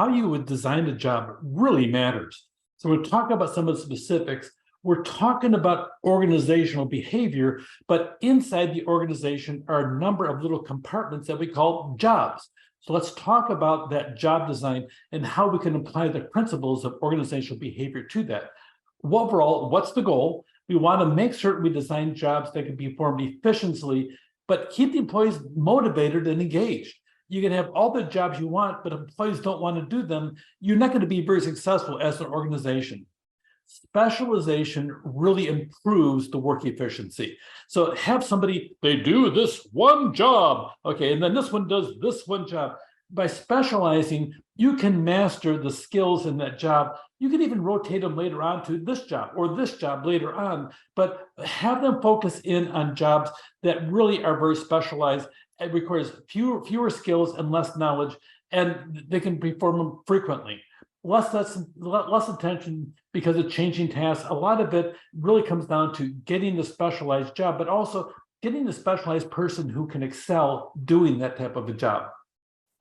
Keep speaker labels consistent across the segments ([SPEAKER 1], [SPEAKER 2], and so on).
[SPEAKER 1] how you would design a job really matters. So we're talking about some of the specifics. We're talking about organizational behavior, but inside the organization are a number of little compartments that we call jobs. So let's talk about that job design and how we can apply the principles of organizational behavior to that. Overall, what's the goal? We want to make certain we design jobs that can be performed efficiently, but keep the employees motivated and engaged. You can have all the jobs you want, but if employees don't want to do them, you're not going to be very successful as an organization. Specialization really improves the work efficiency. So have somebody, they do this one job, okay, and then this one does this one job. By specializing, you can master the skills in that job. You can even rotate them later on to this job or this job later on, but have them focus in on jobs that really are very specialized. It requires fewer skills and less knowledge, and they can perform them frequently. Less attention because of changing tasks. A lot of it really comes down to getting the specialized job, but also getting the specialized person who can excel doing that type of a job.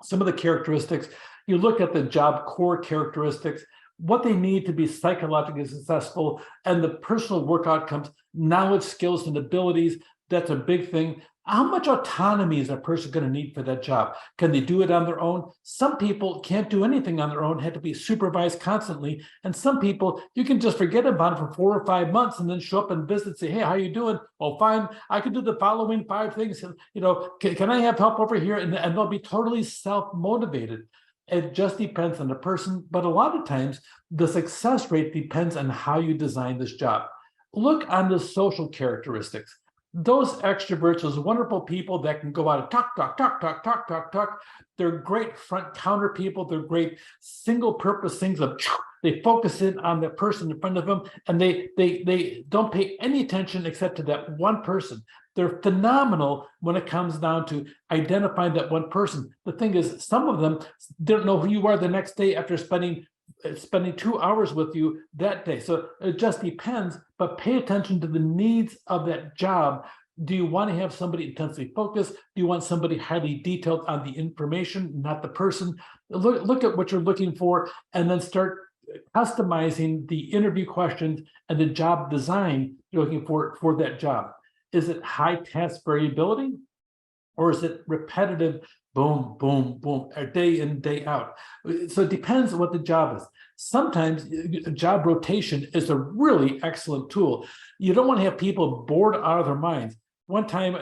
[SPEAKER 1] Some of the characteristics, you look at the job core characteristics, what they need to be psychologically successful, and the personal work outcomes, knowledge, skills, and abilities. That's a big thing. How much autonomy is a person going to need for that job? Can they do it on their own? Some people can't do anything on their own, have to be supervised constantly. And some people, you can just forget about it for 4 or 5 months and then show up and visit and say, hey, how you doing? Oh, fine. I can do the following 5 things. You know, can I have help over here? And they'll be totally self-motivated. It just depends on the person. But a lot of times, the success rate depends on how you design this job. Look on the social characteristics. Those extroverts, those wonderful people that can go out and talk. They're great front counter people. They're great single purpose things of they focus in on the person in front of them, and they don't pay any attention except to that one person. They're phenomenal when it comes down to identifying that one person. The thing is, some of them don't know who you are the next day after spending 2 hours with you that day. So it just depends, but pay attention to the needs of that job. Do you want to have somebody intensely focused? Do you want somebody highly detailed on the information, not the person? Look at what you're looking for, and then start customizing the interview questions and the job design you're looking for that job. Is it high task variability? Or is it repetitive, boom, boom, boom, day in, day out? So it depends on what the job is. Sometimes job rotation is a really excellent tool. You don't want to have people bored out of their minds. One time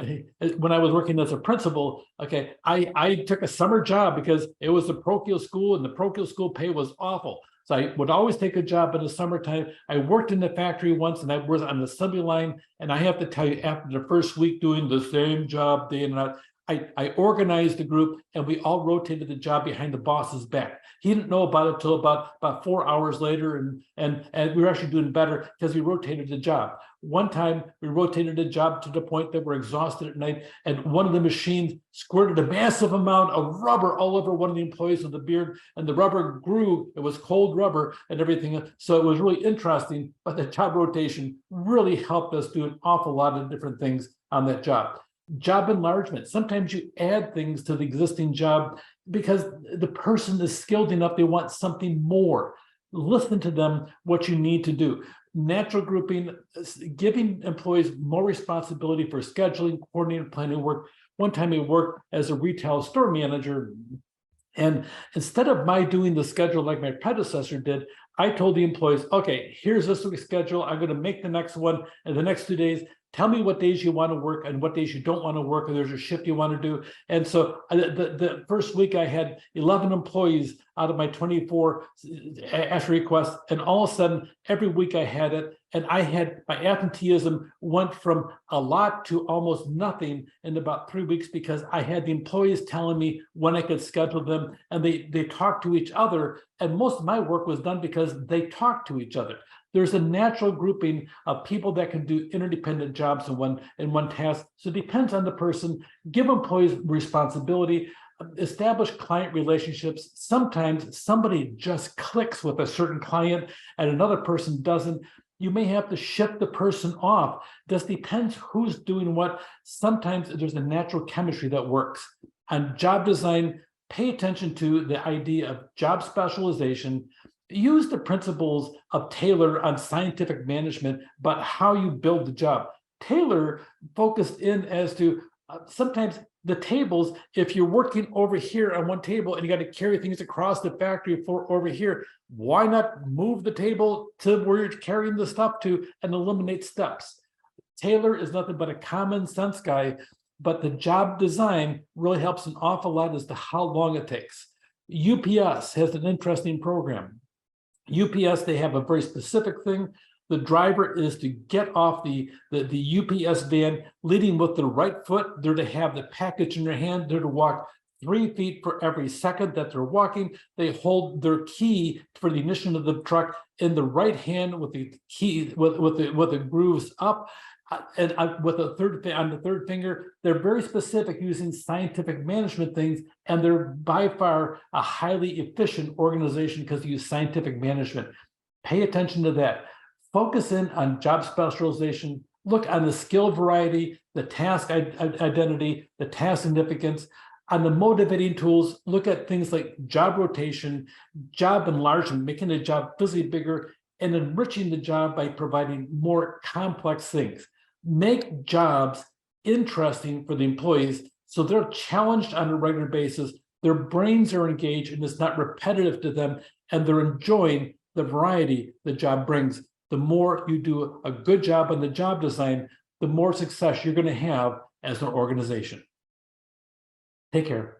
[SPEAKER 1] when I was working as a principal, okay, I took a summer job because it was a parochial school and the parochial school pay was awful. So I would always take a job in the summertime. I worked in the factory once and I was on the assembly line. And I have to tell you, after the first week doing the same job day and night, I organized the group and we all rotated the job behind the boss's back. He didn't know about it till about 4 hours later, and we were actually doing better because we rotated the job. One time we rotated the job to the point that we're exhausted at night, and one of the machines squirted a massive amount of rubber all over one of the employees with the beard, and the rubber grew. It was cold rubber and everything. So it was really interesting, but the job rotation really helped us do an awful lot of different things on that job. Job enlargement. Sometimes you add things to the existing job because the person is skilled enough, they want something more. Listen to them, what you need to do. Natural grouping, giving employees more responsibility for scheduling, coordinating, planning work. One time I worked as a retail store manager, and instead of my doing the schedule like my predecessor did, I told the employees, okay, here's this week's schedule. I'm going to make the next one in the next 2 days. Tell me what days you want to work and what days you don't want to work, and there's a shift you want to do. And so the first week I had 11 employees out of my 24 after requests, and all of a sudden every week I had it, and I had my absenteeism went from a lot to almost nothing in about 3 weeks because I had the employees telling me when I could schedule them, and they talked to each other, and most of my work was done because they talked to each other. There's a natural grouping of people that can do interdependent jobs in one task. So it depends on the person. Give employees responsibility, establish client relationships. Sometimes somebody just clicks with a certain client and another person doesn't. You may have to shift the person off. This depends who's doing what. Sometimes there's a natural chemistry that works. On job design, pay attention to the idea of job specialization. Use the principles of Taylor on scientific management, but how you build the job. Taylor focused in as to sometimes the tables, if you're working over here on one table and you got to carry things across the factory floor over here, why not move the table to where you're carrying the stuff to and eliminate steps? Taylor is nothing but a common sense guy, but the job design really helps an awful lot as to how long it takes. UPS has an interesting program. UPS, they have a very specific thing. The driver is to get off the UPS van, leading with the right foot. They're to have the package in their hand. They're to walk 3 feet for every second that they're walking. They hold their key for the ignition of the truck in the right hand with the key with the grooves up. And with a on the third finger. They're very specific, using scientific management things, and they're by far a highly efficient organization because they use scientific management. Pay attention to that. Focus in on job specialization. Look on the skill variety, the task identity, the task significance. On the motivating tools, look at things like job rotation, job enlargement, making the job physically bigger, and enriching the job by providing more complex things. Make jobs interesting for the employees so they're challenged on a regular basis, their brains are engaged, and it's not repetitive to them, and they're enjoying the variety the job brings. The more you do a good job on the job design, the more success you're going to have as an organization. Take care.